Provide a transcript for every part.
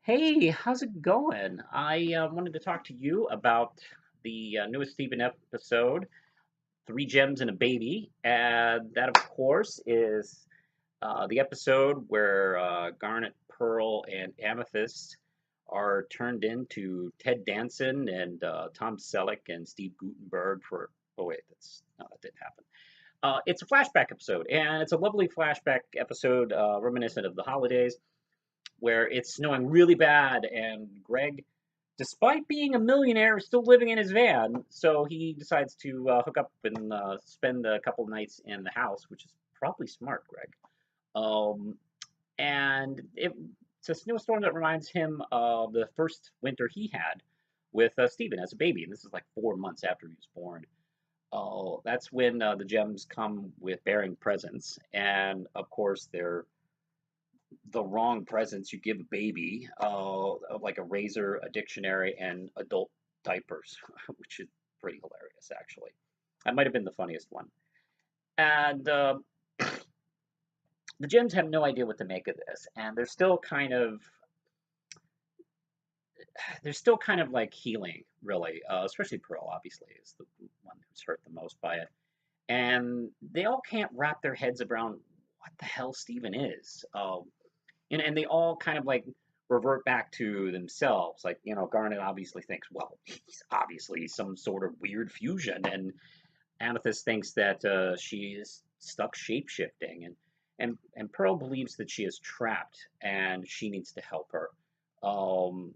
Hey, how's it going? I wanted to talk to you about the newest Stephen episode, Three Gems and a Baby. And that, of course, is the episode where Garnet, Pearl, and Amethyst are turned into Ted Danson and Tom Selleck and Steve Guttenberg for. Oh, wait, no, that didn't happen. It's a flashback episode, and it's a lovely flashback episode reminiscent of the holidays where it's snowing really bad, and Greg, despite being a millionaire, is still living in his van. So he decides to hook up and spend a couple of nights in the house, which is probably smart, Greg. Um, and it's a snowstorm that reminds him of the first winter he had with Stephen as a baby, and this is like 4 months after he was born. Oh, that's when the gems come with bearing presents, and of course they're the wrong presents you give a baby, like a razor, a dictionary, and adult diapers, which is pretty hilarious, actually. That might have been the funniest one. And the Gems have no idea what to make of this, and they're still kind of like healing, really. Especially Pearl, obviously, is the one who's hurt the most by it, and they all can't wrap their heads around what the hell Steven is. And they all kind of like revert back to themselves. Like, Garnet obviously thinks, well, he's obviously some sort of weird fusion, and Amethyst thinks that she is stuck shape shifting, and Pearl believes that she is trapped and she needs to help her. And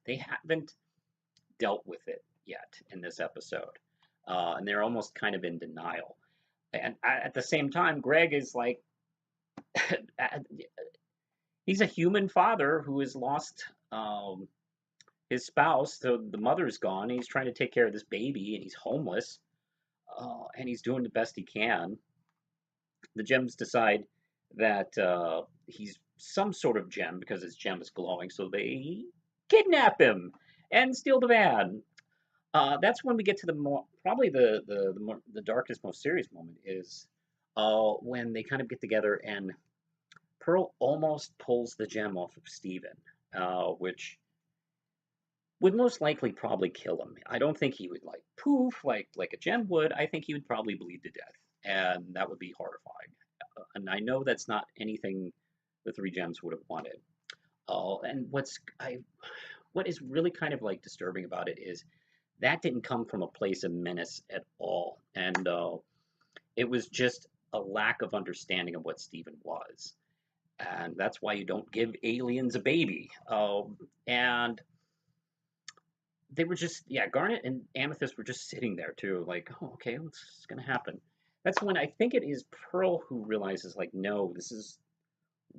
they haven't dealt with it yet in this episode, and they're almost kind of in denial. And at the same time, Greg is like, he's a human father who has lost his spouse. So the mother's gone. He's trying to take care of this baby, and he's homeless, and he's doing the best he can. The gems decide that he's some sort of gem because his gem is glowing, so they kidnap him and steal the van. That's when we get to probably the darkest, most serious moment is when they kind of get together and Pearl almost pulls the gem off of Steven, which would most likely probably kill him. I don't think he would like poof like a gem would. I think he would probably bleed to death, and that would be horrifying. And I know that's not anything the three gems would have wanted. And what is really kind of like disturbing about it is that didn't come from a place of menace at all, and it was just a lack of understanding of what Steven was. And that's why you don't give aliens a baby. And they were just, yeah, Garnet and Amethyst were just sitting there too, like, oh, okay, what's gonna happen? That's when I think it is Pearl who realizes, like, no, this is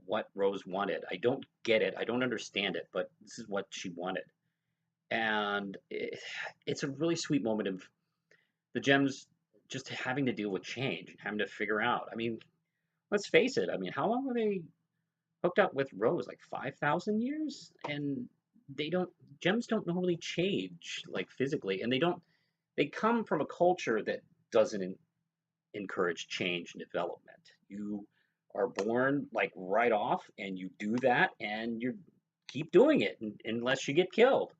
what Rose wanted. I don't get it, I don't understand it, but this is what she wanted. And it's a really sweet moment of the gems just having to deal with change and having to figure out. I mean, let's face it. I mean, how long were they hooked up with Rose? Like 5,000 years? And they don't, gems don't normally change like physically, and they come from a culture that doesn't encourage change and development. You are born like right off, and you do that, and you keep doing it unless you get killed.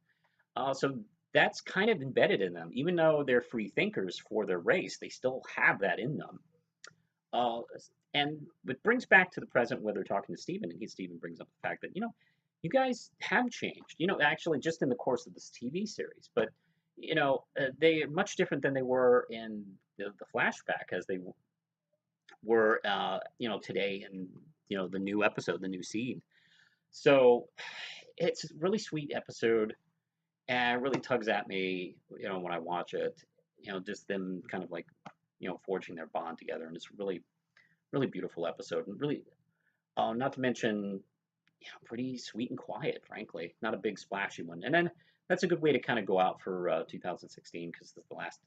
So that's kind of embedded in them. Even though they're free thinkers for their race, they still have that in them. Uh, and it brings back to the present where they're talking to Stephen, and Stephen brings up the fact that, you guys have changed, actually just in the course of this TV series, but, they are much different than they were in the flashback as they were, today in, the new episode, the new scene. So it's a really sweet episode, and it really tugs at me, when I watch it, just them kind of like, forging their bond together. And it's really, really beautiful episode, and really, not to mention, pretty sweet and quiet, frankly. Not a big splashy one. And then that's a good way to kind of go out for 2016 because it's the last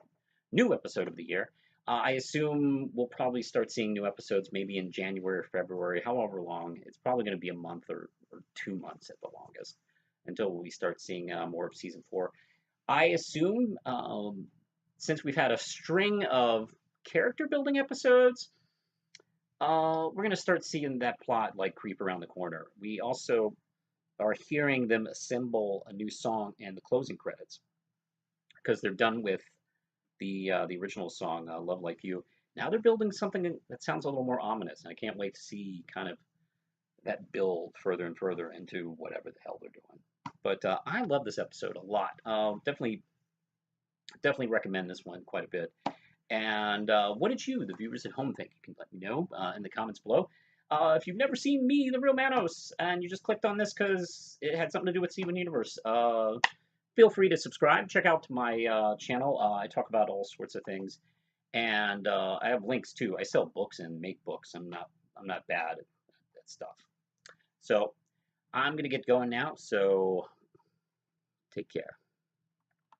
new episode of the year. I assume we'll probably start seeing new episodes maybe in January or February, however long. It's probably going to be a month or 2 months at the longest until we start seeing more of season four. I assume since we've had a string of character building episodes, we're gonna start seeing that plot like creep around the corner. We also are hearing them assemble a new song and the closing credits because they're done with the original song, "Love Like You." Now they're building something that sounds a little more ominous, and I can't wait to see kind of that build further and further into whatever the hell they're doing. But I love this episode a lot. Definitely recommend this one quite a bit. And what did you, the viewers at home, think? You can let me know in the comments below. If you've never seen me, the real Manos, and you just clicked on this because it had something to do with Steven Universe, feel free to subscribe. Check out my channel. I talk about all sorts of things, and I have links too. I sell books and make books. I'm not bad at that stuff. So I'm gonna get going now. So take care.